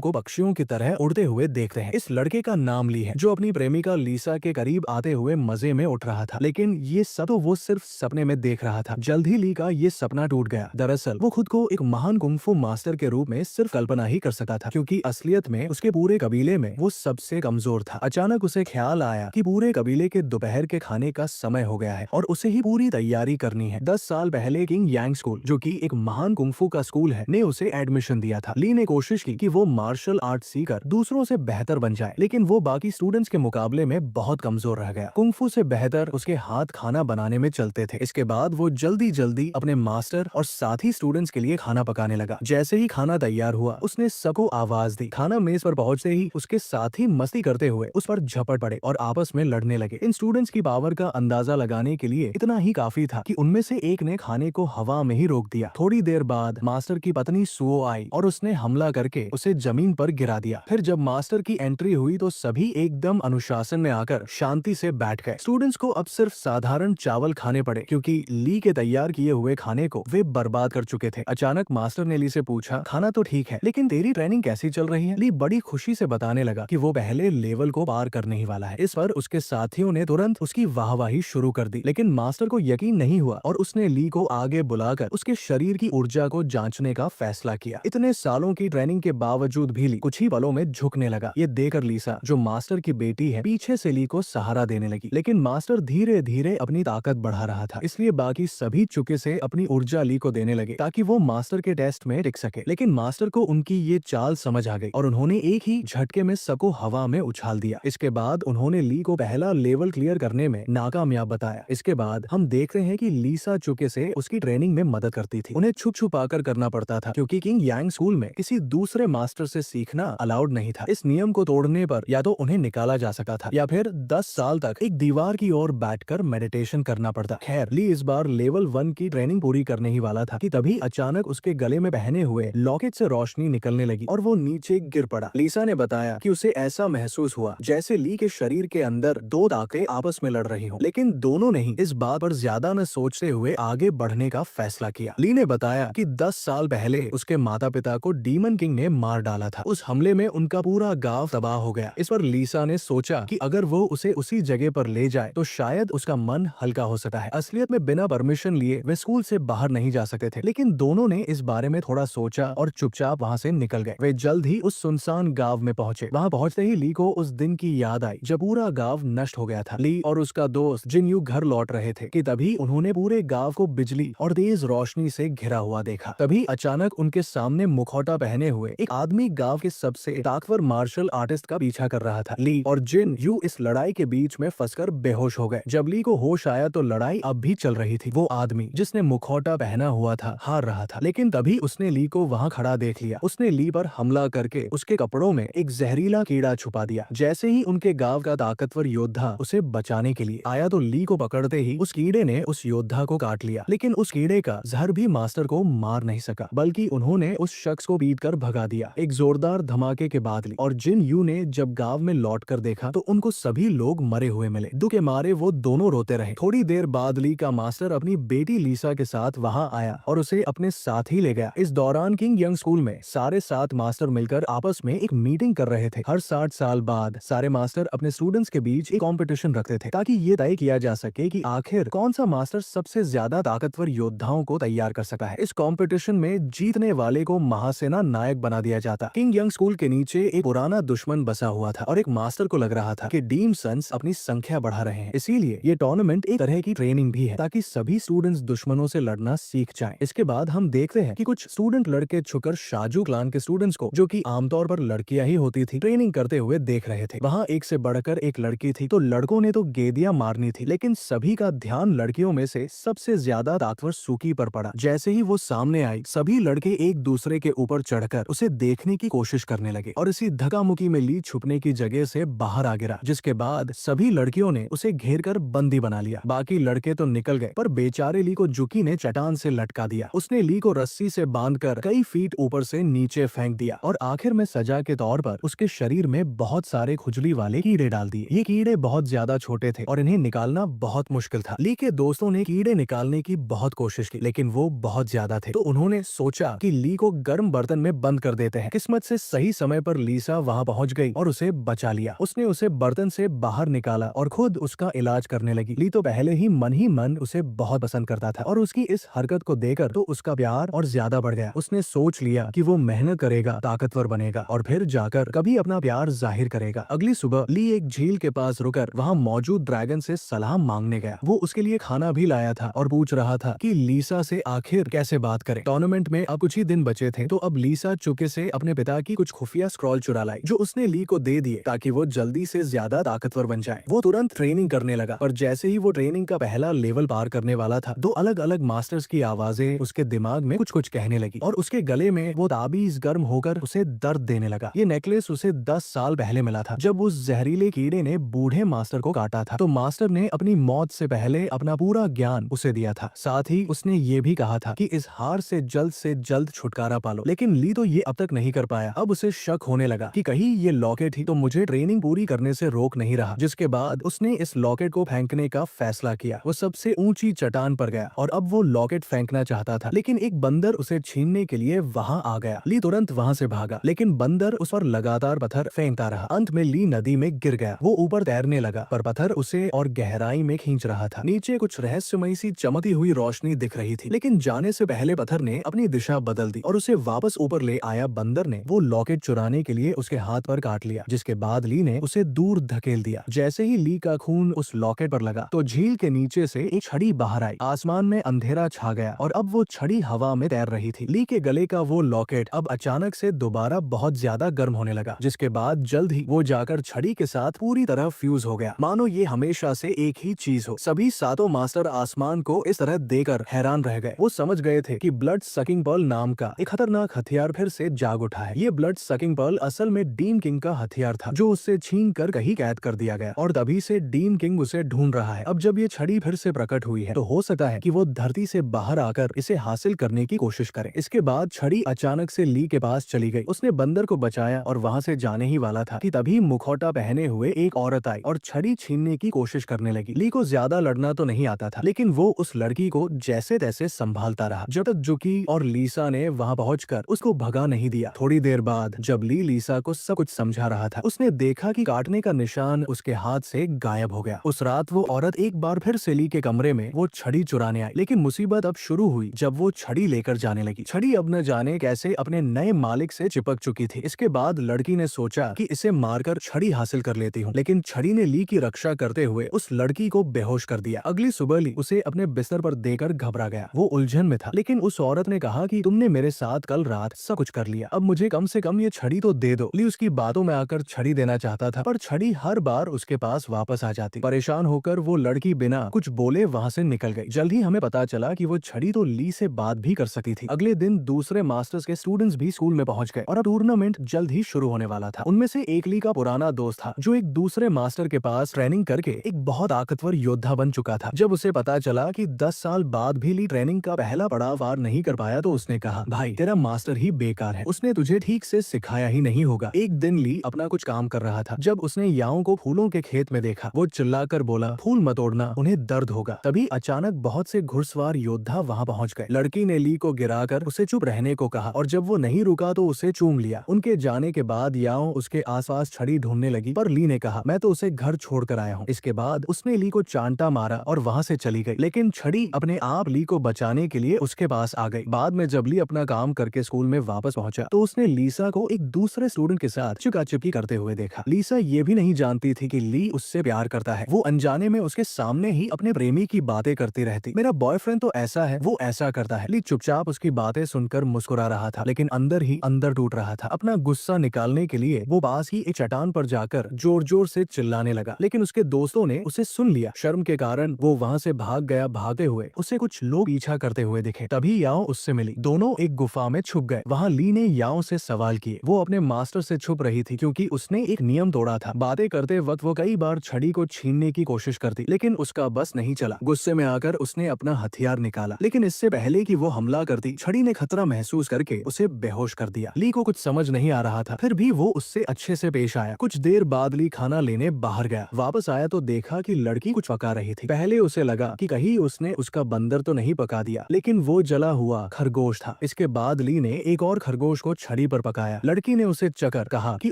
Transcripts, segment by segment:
को पक्षियों की तरह उड़ते हुए देखते हैं। इस लड़के का नाम ली है, जो अपनी प्रेमिका लीसा के करीब आते हुए मजे में उठ रहा था, लेकिन ये सब तो वो सिर्फ सपने में देख रहा था। जल्द ही ली का ये सपना टूट गया। दरअसल वो खुद को एक महान कुंफू मास्टर के रूप में सिर्फ कल्पना ही कर सकता था, क्योंकि असलियत में उसके पूरे कबीले में वो सबसे कमजोर था। अचानक उसे ख्याल आया कि पूरे कबीले के दोपहर के खाने का समय हो गया है और उसे ही पूरी तैयारी करनी है। 10 साल पहले किंग यांग स्कूल, जो कि एक महान कुंफू का स्कूल है, ने उसे एडमिशन दिया था। ली ने कोशिश की कि वो मार्शल आर्ट सीखकर दूसरों से बेहतर बन जाए, लेकिन वो बाकी स्टूडेंट्स के मुकाबले में बहुत कमजोर रह गया। कुंफू से बेहतर उसके हाथ खाना बनाने में चलते थे। इसके बाद वो जल्दी जल्दी अपने मास्टर और साथी स्टूडेंट्स के लिए खाना पकाने लगा। जैसे ही खाना तैयार हुआ, उसने सबको आवाज दी। खाना मेज पर पहुंचते ही उसके साथी मस्ती करते हुए उस पर झपट पड़े और आपस में लड़ने लगे। इन स्टूडेंट्स की पावर का अंदाजा लगाने के लिए इतना ही काफी था कि उनमें से एक ने खाने को हवा में ही रोक दिया। थोड़ी देर बाद मास्टर की पत्नी सुओ आई और उसने हमला करके उसे जमीन पर गिरा दिया। फिर जब मास्टर की एंट्री हुई तो सभी एकदम अनुशासन में आकर शांति से बैठ गए। स्टूडेंट्स को अब सिर्फ साधारण चावल खाने पड़े, क्योंकि ली के तैयार किए हुए खाने को वे बर्बाद कर चुके थे। अचानक मास्टर ने ली से पूछा, खाना तो ठीक है, लेकिन तेरी ट्रेनिंग कैसी चल रही है? ली बड़ी खुशी से बताने लगा कि वो पहले लेवल को पार करने ही वाला है। इस पर उसके साथियों ने तुरंत उसकी वाहवाही शुरू कर दी, लेकिन मास्टर को यकीन नहीं हुआ और उसने ली को आगे बुलाकर उसके शरीर की ऊर्जा को जांचने का फैसला किया। इतने सालों की ट्रेनिंग के बावजूद भी ली कुछ ही पलों में झुकने लगा। ये देखकर लीसा, जो मास्टर की बेटी है, पीछे से ली को सहारा देने लगी, लेकिन मास्टर धीरे धीरे अपनी ताकत बढ़ा रहा था। इसलिए बाकी सभी चुपके से अपनी ऊर्जा ली को देने लगे ताकि वो मास्टर के टेस्ट में टिक सके। लेकिन मास्टर को उनकी ये चाल समझ आ गई और उन्होंने एक ही झटके में सबको हवा में उछाल दिया। इसके बाद उन्होंने ली को पहला लेवल क्लियर करने में नाकामयाब बताया। इसके बाद हम देखते हैं कि लीसा चुपके से उसकी ट्रेनिंग में मदद करती थी। उन्हें छुप छुपा कर करना पड़ता था, क्योंकि किंग यांग स्कूल में किसी दूसरे मास्टर से सीखना अलाउड नहीं था। इस नियम को तोड़ने पर या तो उन्हें निकाला जा सकता था या फिर 10 साल तक एक दीवार की ओर बैठकर मेडिटेशन करना पड़ता। खैर, ली इस बार लेवल 1 की ट्रेनिंग पूरी करने ही वाला था कि तभी अचानक उसके गले में पहने हुए लॉकेट से रोशनी निकलने लगी और वो नीचे गिर पड़ा। लीसा ने बताया कि उसे ऐसा महसूस हुआ जैसे ली के शरीर के अंदर दो ताकतें आपस में लड़ रही हों, लेकिन दोनों ने ही इस बात पर ज्यादा न सोचते हुए आगे बढ़ने का फैसला किया। ली ने बताया कि 10 साल पहले उसके माता पिता को डीमन किंग ने मार डाला था। उस हमले में उनका पूरा गांव तबाह हो गया। इस पर लीसा ने सोचा कि अगर वो उसे उसी जगह पर ले जाए तो शायद उसका मन हल्का हो सकता है। असलियत में बिना परमिशन लिए वे स्कूल से बाहर नहीं जा सकते थे, लेकिन दोनों ने इस बारे में थोड़ा सोचा और चुपचाप वहाँ से निकल गए। वे जल्द ही उस सुनसान गांव में पहुंचे। वहाँ पहुंचते ही ली को उस दिन की याद आई जब पूरा गांव नष्ट हो गया था। ली और उसका दोस्त जिन यू घर लौट रहे थे कि तभी उन्होंने पूरे गांव को बिजली और तेज रोशनी से घिरा हुआ देखा। तभी अचानक उनके सामने मुखौटा पहने हुए एक आदमी गांव के सबसे ताकतवर मार्शल आर्टिस्ट का पीछा कर रहा था। ली और जिन यू इस लड़ाई के बीच में फंसकर बेहोश हो गए। जब ली को होश आया तो लड़ाई अब भी चल रही थी। वो आदमी जिसने मुखौटा पहना हुआ था हार रहा था, लेकिन तभी उसने ली को वहाँ खड़ा देख लिया। उसने ली पर हमला करके उसके कपड़ों में एक जहरीला कीड़ा छुपा दिया। जैसे ही उनके गांव का ताकतवर योद्धा उसे बचाने के लिए आया तो ली को पकड़ते ही उस कीड़े ने उस योद्धा को काट लिया। लेकिन उस कीड़े का जहर भी मास्टर को मार नहीं सका, बल्कि उन्होंने उस शख्स को पीट कर भगा दिया। एक जोरदार धमाके के बाद ली और जिन यू ने जब गांव में लौट कर देखा तो उनको सभी लोग मरे हुए मिले। दुख के मारे वो दोनों रोते रहे। थोड़ी देर बाद ली का मास्टर अपनी बेटी लीसा के साथ वहां आया और उसे अपने साथ ही ले गया। इस दौरान किंग यंग स्कूल में सारे 7 मास्टर मिलकर आपस में एक मीटिंग कर रहे थे। हर 60 साल बाद सारे मास्टर अपने स्टूडेंट्स के बीच एक कंपटीशन रखते थे ताकि ये तय किया जा सके कि आखिर कौन सा मास्टर सबसे ज्यादा ताकतवर योद्धाओं को तैयार कर सकता है। इस कंपटीशन में जीतने वाले को महासेना नायक बना दिया जाता। किंग यंग स्कूल के नीचे एक पुराना दुश्मन बसा हुआ था और एक मास्टर को लग रहा था कि डीम सन्स अपनी संख्या बढ़ा रहे हैं। इसीलिए ये टूर्नामेंट एक तरह की ट्रेनिंग भी है ताकि सभी स्टूडेंट्स दुश्मनों से लड़ना सीख जाएं। इसके बाद हम देखते हैं कि कुछ स्टूडेंट लड़के छुकर शाजू क्लान के स्टूडेंट्स को, जो कि आमतौर पर लड़कियां ही होती थी, ट्रेनिंग करते हुए देख रहे थे। वहाँ एक से बढ़कर एक लड़की थी तो लड़कों ने तो गेदियां मारनी थी, लेकिन सभी का ध्यान लड़कियों में से सबसे ज्यादा ताकतवर सूकी पर पड़ा। जैसे ही वो सामने आई, सभी लड़के एक दूसरे के ऊपर चढ़कर उसे देखने की कोशिश करने लगे और इसी धक्कामुक्की में ली छुपने की जगह से बाहर आ गिरा, जिसके बाद सभी लड़कियों ने उसे घेर कर बंदी बना लिया। बाकी लड़के तो निकल गए, पर बेचारे ली को जुकी ने चट्टान से लटका दिया। उसने ली को रस्सी से बांधकर कई फीट ऊपर से नीचे फेंक दिया और आखिर में सजा के तौर पर उसके शरीर में बहुत सारे खुजली वाले कीड़े डाल दिए। ये कीड़े बहुत ज्यादा छोटे थे और इन्हें निकालना बहुत मुश्किल था। ली के दोस्तों ने कीड़े निकालने की बहुत कोशिश की, लेकिन वो बहुत ज्यादा थे, तो उन्होंने सोचा कि ली को गर्म बर्तन में बंद कर देते हैं। किस्मत किस्मत से सही समय पर लीसा वहाँ पहुँच गई और उसे बचा लिया। उसने उसे बर्तन से बाहर निकाला और खुद उसका इलाज करने लगी। ली तो पहले ही मन उसे बहुत पसंद करता था और उसकी इस हरकत को देखकर तो उसका प्यार और ज्यादा बढ़ गया। उसने सोच लिया कि वो मेहनत करेगा, ताकतवर बनेगा और फिर जाकर कभी अपना प्यार जाहिर करेगा। अगली सुबह ली एक झील के पास रुकर वहाँ मौजूद ड्रैगन से सलाह मांगने गया। वो उसके लिए खाना भी लाया था और पूछ रहा था कि लीसा से आखिर कैसे बात करे। टूर्नामेंट में अब कुछ ही दिन बचे थे तो अब लीसा चुपके से अपने पिता की कुछ खुफिया स्क्रॉल चुरा लाई, जो उसने ली को दे दिए ताकि वो जल्दी से ज्यादा ताकतवर बन जाए। वो तुरंत ट्रेनिंग करने लगा, पर जैसे ही वो ट्रेनिंग का पहला लेवल पार करने वाला था, दो अलग अलग मास्टर्स की आवाजें उसके दिमाग में कुछ कुछ कहने लगी और उसके गले में वो ताबीज गर्म होकर उसे दर्द देने लगा। ये नेकलेस उसे 10 साल पहले मिला था, जब उस जहरीले कीड़े ने बूढ़े मास्टर को काटा था। तो मास्टर ने अपनी मौत से पहले अपना पूरा ज्ञान उसे दिया था। साथ ही उसने ये भी कहा था कि इस हार से जल्द छुटकारा पालो। लेकिन ली तो ये अब तक नहीं कर पाया। अब उसे शक होने लगा कि कहीं ये लॉकेट ही तो मुझे ट्रेनिंग पूरी करने से रोक नहीं रहा। जिसके बाद उसने इस लॉकेट को फेंकने का फैसला किया। वो सबसे ऊंची चट्टान पर गया और अब वो लॉकेट फेंकना चाहता था, लेकिन एक बंदर उसे छीनने के लिए वहां आ गया। ली तुरंत वहां से भागा, लेकिन बंदर उस पर लगातार पत्थर फेंकता रहा। अंत में ली नदी में गिर गया। वो ऊपर तैरने लगा, पर पत्थर उसे और गहराई में खींच रहा था। नीचे कुछ रहस्यमयी सी चमकती हुई रोशनी दिख रही थी, लेकिन जाने से पहले पत्थर ने अपनी दिशा बदल दी और उसे वापस ऊपर ले आया। बंदर ने वो लॉकेट चुराने के लिए उसके हाथ पर काट लिया, जिसके बाद ली ने उसे दूर धकेल दिया। जैसे ही ली का खून उस लॉकेट पर लगा तो झील के नीचे से एक छड़ी बाहर आई। आसमान में अंधेरा छा गया और अब वो छड़ी हवा में तैर रही थी। ली के गले का वो लॉकेट अब अचानक से दोबारा बहुत ज्यादा गर्म होने लगा, जिसके बाद जल्द ही वो जाकर छड़ी के साथ पूरी तरह फ्यूज हो गया, मानो ये हमेशा से एक ही चीज हो। सभी सातों मास्टर आसमान को इस तरह देखकर हैरान रह गए। वो समझ गए थे कि ब्लड सकिंग पर्ल नाम का एक खतरनाक हथियार फिर से जाग उठा है। ये ब्लड सकिंग पर्ल असल में डीन किंग का हथियार था, जो उससे छीन कर कहीं कैद कर दिया गया और तभी से डीन किंग उसे ढूंढ रहा है। अब जब ये छड़ी फिर से प्रकट हुई है तो हो सकता है कि वो धरती से बाहर आकर इसे हासिल करने की कोशिश करे। इसके बाद छड़ी अचानक से ली के पास चली गई। उसने बंदर को बचाया और वहाँ से जाने ही वाला था कि तभी मुखौटा पहने हुए एक औरत आई और छड़ी छीनने की कोशिश करने लगी। ली को ज्यादा लड़ना तो नहीं आता था, लेकिन वो उस लड़की को जैसे तैसे संभालता रहा जब तक जुकी और लीसा ने वहाँ पहुंचकर उसको भगा नहीं दिया। थोड़ी देर बाद जब ली लीसा को सब कुछ समझा रहा था, उसने देखा कि काटने का निशान उसके हाथ से गायब हो गया। उस रात वो औरत एक बार फिर से ली के कमरे में वो छड़ी चुराने आई, लेकिन मुसीबत अब शुरू हुई जब वो छड़ी लेकर जाने लगी। छड़ी अब न जाने कैसे अपने नए मालिक से चिपक चुकी थी। इसके बाद लड़की ने सोचा कि इसे मारकर छड़ी हासिल कर लेती हूँ, लेकिन छड़ी ने ली की रक्षा करते हुए उस लड़की को बेहोश कर दिया। अगली सुबह ली उसे अपने बिस्तर पर देकर घबरा गया। वो उलझन में था, लेकिन उस औरत ने कहा कि तुमने मेरे साथ कल रात सब कुछ कर लिया, अब मुझे कम से कम ये छड़ी तो दे दो। ली उसकी बातों में आकर छड़ी देना चाहता था, पर छड़ी हर बार उसके पास वापस आ जाती। परेशान होकर वो लड़की बिना कुछ बोले वहाँ से निकल गई। जल्द ही हमें पता चला कि वो छड़ी तो ली से बात भी कर सकती थी। अगले दिन दूसरे मास्टर्स के स्टूडेंट्स भी स्कूल में पहुंच गए और अब टूर्नामेंट जल्द ही शुरू होने वाला था। उनमें से एक ली का पुराना दोस्त था, जो एक दूसरे मास्टर के पास ट्रेनिंग करके एक बहुत ताकतवर योद्धा बन चुका था। जब उसे पता चला कि 10 साल बाद भी ली ट्रेनिंग का पहला पड़ाव पार नहीं कर पाया तो उसने कहा, भाई तेरा मास्टर ही बेकार है, उसने तुझे ठीक से सिखाया ही नहीं होगा। एक दिन ली अपना कुछ काम कर रहा था जब उसने याओ को फूलों के खेत में देखा। वो चिल्लाकर बोला, फूल मत तोड़ना, उन्हें दर्द होगा। तभी अचानक बहुत से घुड़सवार योद्धा वहाँ पहुँच गए। लड़की ने ली को गिराकर उसे चुप रहने को कहा और जब वो नहीं रुका तो उसे चूम लिया। उनके जाने के बाद याओ उसके आसपास छड़ी ढूंढने लगी, पर ली ने कहा, मैं तो उसे घर छोड़कर आया हूँ। इसके बाद उसने ली को चांटा मारा और वहाँ से चली गई, लेकिन छड़ी अपने आप ली को बचाने के लिए उसके पास आ गई। बाद में जब ली अपना काम करके स्कूल में वापस पहुंचा तो उसने लीसा को एक दूसरे स्टूडेंट के साथ चिपकी करते हुए देखा। लीसा ये भी नहीं जानती थी कि ली उससे प्यार करता है। वो अनजाने में उसके सामने ही अपने प्रेमी की बातें करती रहती। मेरा बॉयफ्रेंड तो ऐसा है, वो ऐसा करता है। ली चुपचाप उसकी बातें सुनकर मुस्कुरा रहा था, लेकिन अंदर ही अंदर टूट रहा था। अपना गुस्सा निकालने के लिए वो पास ही एक चट्टान पर जाकर जोर जोर से चिल्लाने लगा, लेकिन उसके दोस्तों ने उसे सुन लिया। शर्म के कारण वो वहाँ से भाग गया। भागते हुए उसे कुछ लोग पीछा करते हुए दिखे। तभी याओ उससे मिली। दोनों एक गुफा में छुप गए। वहाँ ली ने याओ से सवाल किए। वो अपने मास्टर से छुप रही थी क्योंकि उसने एक नियम तोड़ा था। बातें करते वक्त वो कई बार छड़ी को छीनने की कोशिश करती, लेकिन उसका बस नहीं चला। गुस्से में आकर उसने अपना हथियार निकाला, लेकिन इससे पहले कि वो हमला करती, छड़ी ने खतरा महसूस करके उसे बेहोश कर दिया। ली को कुछ समझ नहीं आ रहा था, फिर भी वो उससे अच्छे से पेश आया। कुछ देर बाद ली खाना लेने बाहर गया। वापस आया तो देखा कि लड़की कुछ पका रही थी। पहले उसे लगा कि कहीं उसने उसका बंदर तो नहीं पका दिया, लेकिन वो जला हुआ खरगोश था। इसके बाद ली ने एक और खरगोश को छड़ी पर पकाया। लड़की ने उसे चकर कहा कि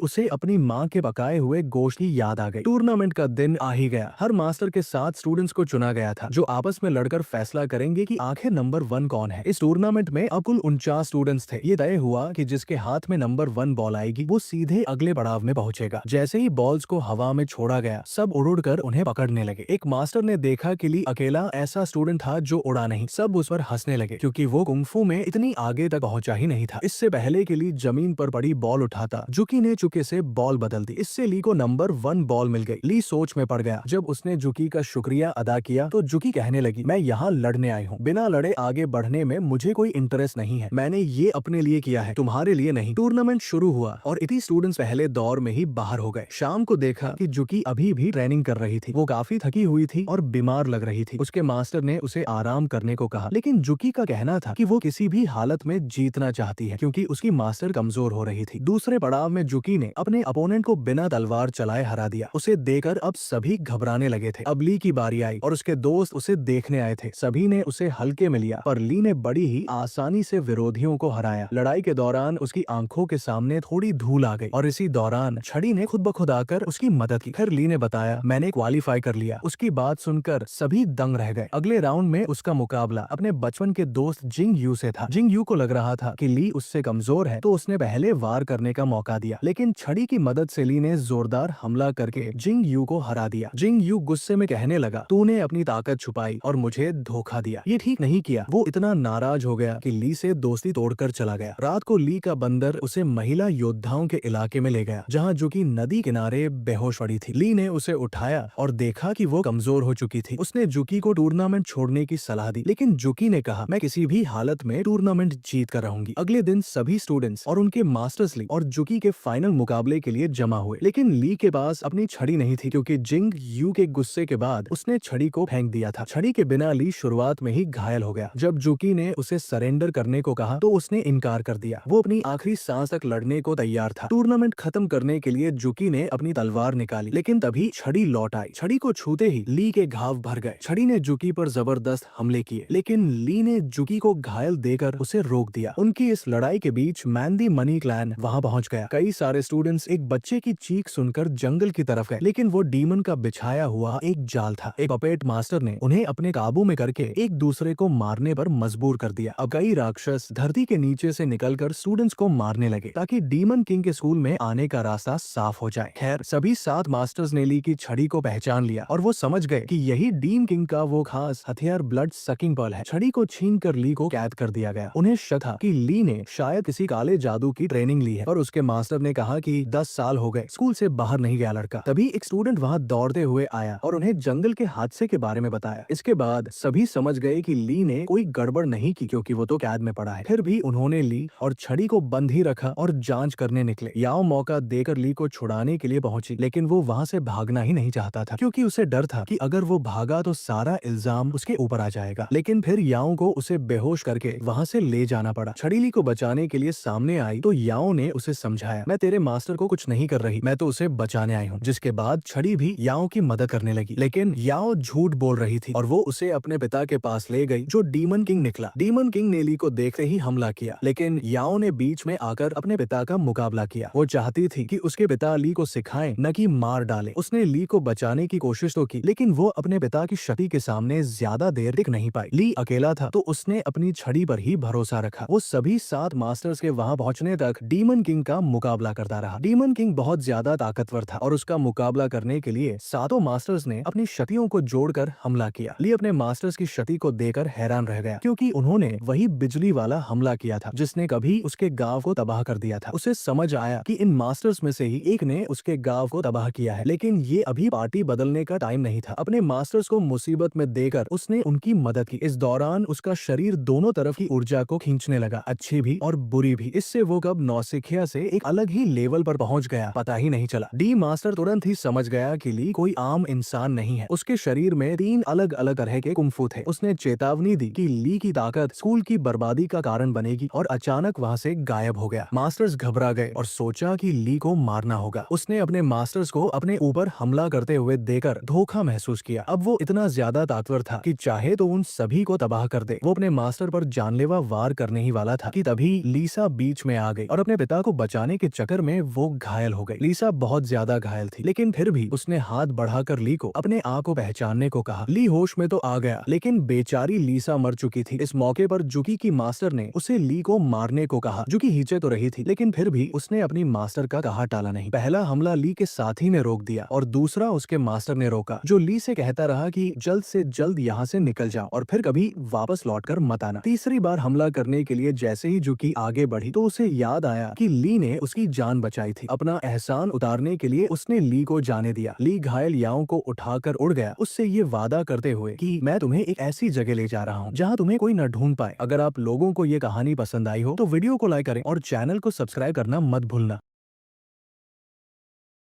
उसे अपनी माँ के पकाए हुए गोश्त की याद आ गई। टूर्नामेंट का दिन आ ही गया। हर मास्टर के 7 स्टूडेंट्स को चुना गया था जो आपस में लड़कर फैसला करेंगे कि आखिर नंबर 1 कौन है। इस टूर्नामेंट में अब कुल 49 स्टूडेंट्स थे। ये तय हुआ कि जिसके हाथ में नंबर 1 बॉल आएगी वो सीधे अगले पड़ाव में पहुंचेगा। जैसे ही बॉल्स को हवा में छोड़ा गया, सब उड़ कर उन्हें पकड़ने लगे। एक मास्टर ने देखा कि ली अकेला ऐसा स्टूडेंट था जो उड़ा नहीं। सब उस पर हंसने लगे क्योंकि वो कुंफू में इतनी आगे तक पहुंचा ही नहीं था। इससे पहले कि ली जमीन पर पड़ी बॉल उठाता, जुकी ने चुके से बॉल बदल दी। इससे ली को नंबर 1 बॉल मिल गई। ली सोच में पड़ गया। जब उसने जुकी का शुक्रिया अदा किया तो जुकी कहने लगी, मैं यहाँ लड़ने आई हूँ। बिना लड़े आगे बढ़ने में मुझे कोई इंटरेस्ट नहीं है। मैंने ये अपने लिए किया है, तुम्हारे लिए नहीं। टूर्नामेंट शुरू हुआ और इतनी स्टूडेंट्स पहले दौर में ही बाहर हो गए। शाम को देखा कि जुकी अभी भी ट्रेनिंग कर रही थी। वो काफी थकी हुई थी और बीमार लग रही थी। उसके मास्टर ने उसे आराम करने को कहा, लेकिन जुकी का कहना था कि वो किसी भी हालत में जीतना चाहती है क्योंकि उसकी मास्टर कमजोर हो रही थी। दूसरे पड़ाव में जुकी ने अपने अपोनेंट को बिना तलवार चलाए हरा दिया। उसे देकर अब सभी घबराने लगे थे। अब ली की बारी आई और उसके दोस्त उसे देखने आए थे। सभी ने उसे हल्के में लिया पर ली ने बड़ी ही आसानी से विरोधियों को हराया। लड़ाई के दौरान उसकी आंखों के सामने थोड़ी धूल आ गई और इसी दौरान छड़ी ने खुद ब खुद आकर उसकी मदद की। फिर ली ने बताया, मैंने क्वालिफाई कर लिया। उसकी बात सुनकर सभी दंग रह गए। अगले राउंड में उसका मुकाबला अपने बचपन के दोस्त जिंग यू से था। जिंग यू को लग रहा था कि ली उससे कमजोर है तो उसने पहले वार करने का मौका दिया, लेकिन छड़ी की मदद से ली ने जोरदार हमला करके जिंग यू को हरा दिया। जिंग यू गुस्से में कहने लगा, तूने अपनी ताकत छुपाई और मुझे धोखा दिया, ये ठीक नहीं किया। वो इतना नाराज हो गया कि ली से दोस्ती तोड़कर चला गया। रात को ली का बंदर उसे महिला योद्धाओं के इलाके में ले गया जहाँ जुकी नदी किनारे बेहोश पड़ी थी। ली ने उसे उठाया और देखा कि वो कमजोर हो चुकी थी। उसने जुकी को टूर्नामेंट छोड़ने की सलाह दी, लेकिन जुकी ने कहा, मैं किसी भी हालत में टूर्नामेंट जीत कर रहूंगी। अगले दिन सभी स्टूडेंट्स और उनके मास्टर्स ली और जुकी के फाइनल मुकाबले के लिए जमा हुए, लेकिन ली के पास अपनी छड़ी नहीं थी क्योंकि जिंग यू के गुस्से के बाद उसने छड़ी को फेंक दिया था। छड़ी के बिना ली शुरुआत में ही घायल हो गया। जब जुकी ने उसे सरेंडर करने को कहा तो उसने इनकार कर दिया। वो अपनी आखिरी सांस तक लड़ने को तैयार था। टूर्नामेंट खत्म करने के लिए जुकी ने अपनी तलवार निकाली, लेकिन तभी छड़ी लौट आई। छड़ी को छूते ही ली के घाव भर गए। छड़ी ने जुकी पर जबरदस्त हमले किए, लेकिन ली ने जुकी को घायल देकर उसे रोक दिया। उनकी इस लड़ाई के बीच मैंदी मनी क्लैन वहां पहुंच गया। कई सारे स्टूडेंट्स एक बच्चे की चीख सुनकर जंगल की तरफ गए, लेकिन वो डीमन का बिछाया हुआ एक जाल था। एक पपेट मास्टर ने उन्हें अपने काबू में करके एक दूसरे को मारने पर मजबूर कर दिया। अब कई राक्षस धरती के नीचे से निकलकर स्टूडेंट्स को मारने लगे ताकि डीमन किंग के स्कूल में आने का रास्ता साफ हो जाए। खैर, सभी 7 मास्टर्स ने ली की छड़ी को पहचान लिया और वो समझ गए कि यही डीम किंग का वो खास हथियार ब्लड सकिंग पर्ल है। छड़ी को छीन कर ली को कैद कर दिया गया। उन्हें शक था कि ली ने शायद किसी काले जादू की ट्रेनिंग ली है, और उसके मास्टर ने कहा कि 10 साल हो गए स्कूल से बाहर नहीं गया लड़का। तभी एक स्टूडेंट वहाँ दौड़ते हुए आया और उन्हें जंगल के हादसे के बारे में बताया। इसके बाद सभी समझ गए कि ली ने कोई गड़बड़ नहीं की क्योंकि वो तो कैद में पड़ा है। फिर भी उन्होंने ली और छड़ी को बंद ही रखा और जांच करने निकले। याओ मौका देकर ली को छुड़ाने के लिए पहुंची, लेकिन वो वहाँ से भागना ही नहीं चाहता था क्योंकि उसे डर था कि अगर वो भागा तो सारा इल्जाम उसके ऊपर आ जाएगा। लेकिन फिर याओ को उसे बेहोश करके वहाँ से ले जाना पड़ा। छड़ी ली को बचाने के लिए सामने आई तो याओ ने उसे समझाया, मैं तेरे मास्टर को कुछ नहीं कर रही, मैं तो उसे बचाने आई हूँ। जिसके बाद छड़ी भी याओ की मदद करने लगी, लेकिन याओ झूठ बोल रही थी और वो उसे अपने पिता के पास ले गई जो डीमन किंग निकला। डीमन किंग ने ली को देखते ही हमला किया, लेकिन याओ ने बीच में आकर अपने पिता का मुकाबला किया। वो चाहती थी कि उसके पिता ली को सिखाएं, न कि मार डाले। उसने ली को बचाने की कोशिश तो की, लेकिन वो अपने पिता की शक्ति के सामने ज्यादा देर टिक नहीं पाई। ली अकेला था तो उसने अपनी छड़ी पर ही भरोसा रखा। वो सभी 7 मास्टर्स के वहां पहुंचने तक डीमन किंग का मुकाबला करता रहा। डीमन किंग बहुत ज्यादा ताकतवर था और उसका मुकाबला करने के लिए 7 मास्टर्स ने अपनी शक्तियों को जोड़कर हमला किया। ली अपने मास्टर्स की शक्ति को देखकर हैरान रह गया क्योंकि उन्होंने वही बिजली वाला हमला किया था जिसने कभी उसके गांव को तबाह कर दिया था। उसे समझ आया कि इन मास्टर्स में से ही एक ने उसके गांव को तबाह किया है, लेकिन ये अभी पार्टी बदलने का टाइम नहीं था। अपने मास्टर्स को मुसीबत में देकर उसने उनकी मदद की। इस दौरान उसका शरीर दोनों तरफ की ऊर्जा को खींचने लगा, अच्छी भी और बुरी भी। इससे वो कब नौसिखिया से एक अलग ही लेवल पर पहुंच गया पता ही नहीं चला। डी मास्टर तुरंत ही समझ गया कि ली कोई आम इंसान नहीं है। उसके शरीर में 3 अलग अलग तरह के कुंफू थे। उसने चेतावनी दी कि ली की ताकत स्कूल की बर्बादी का कारण बनेगी और अचानक वहाँ से गायब हो गया। मास्टर्स घबरा गए और सोचा कि ली को मारना होगा। उसने अपने मास्टर्स को अपने ऊपर हमला करते हुए देकर धोखा महसूस किया। अब वो इतना ज्यादा ताकतवर था कि चाहे तो उन सभी को तबाह कर दे। वो अपने मास्टर पर जानलेवा वार करने ही वाला था कि तभी लीसा बीच में आ गई और अपने पिता को बचाने के चक्कर में वो घायल हो गई। लीसा बहुत ज्यादा घायल थी, लेकिन फिर भी उसने हाथ बढ़ाकर ली को अपने आँ को पहचानने को कहा। ली होश में तो आ गया, लेकिन बेचारी लीसा मर चुकी थी। इस मौके पर जुकी की मास्टर ने उसे ली को मारने को कहा। जुकी हिचे तो रही थी, लेकिन फिर भी उसने अपनी मास्टर का कहा टाला नहीं। पहला हमला ली के साथी ने रोक दिया और दूसरा उसके मास्टर ने रोका, जो ली से कहता रहा कि जल्द से जल्द यहाँ से निकल जाओ और फिर कभी वापस लौटकर मत आना। तीसरी बार हमला करने के लिए जैसे ही जुकी आगे बढ़ी तो उसे याद आया कि ली ने उसकी जान बचाई थी। अपना एहसान उतारने के लिए उसने ली को जाने दिया। ली घायल याओ को उठाकर उड़ गया, उससे ये वादा करते हुए कि मैं तुम्हें एक ऐसी जगह ले जा रहा हूँ जहाँ तुम्हें कोई न ढूंढ पाए। अगर आप लोगों को ये कहानी पसंद आई हो तो वीडियो को लाइक करें और चैनल को सब्सक्राइब करना मत भूलना।